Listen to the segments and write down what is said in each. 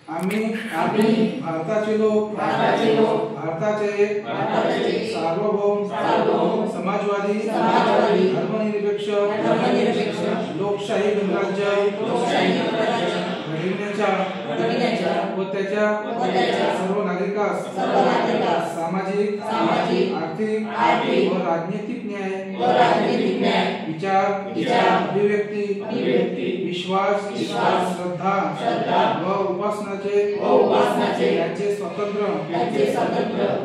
आम्ही भारताचे लोक भारताचे सार्वभौम समाजवादी धर्मनिरपेक्ष लोकशाही गणराज्य घडविण्याच्या व त्याच्या सर्व नागरिकास सामाजिक आर्थिक व राजनीतिक न्याय विचार अभिव्यक्ती विश्वास श्रद्धा व उपासनाचे यांचे स्वतंत्र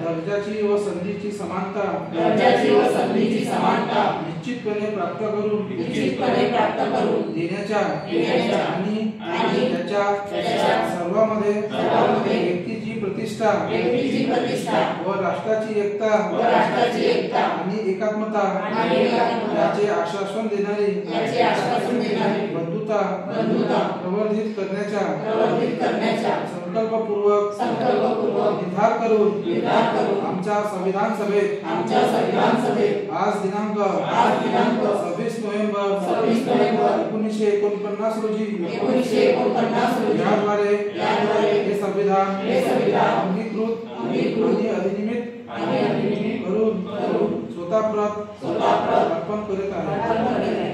दर्जाची व संधीची समानता निश्चितपणे प्राप्त करून देण्याच्या आणि त्याच्या सर्वांमध्ये व्यक्तीची प्रतिष्ठा व राष्ट्राची एकता आणि एकात्मता याचे आश्वासन देणारी बंधुता प्रवर्धित करण्याचा संकल्पपूर्वक निर्धार करून आमच्या संविधान सभेत आज दिनांक 26 नोव्हेंबर 1949 रोजी याद्वारे हे संविधान अंगीकृत आणि अधिनियमित करून स्वतःप्रत अर्पण करीत आहे।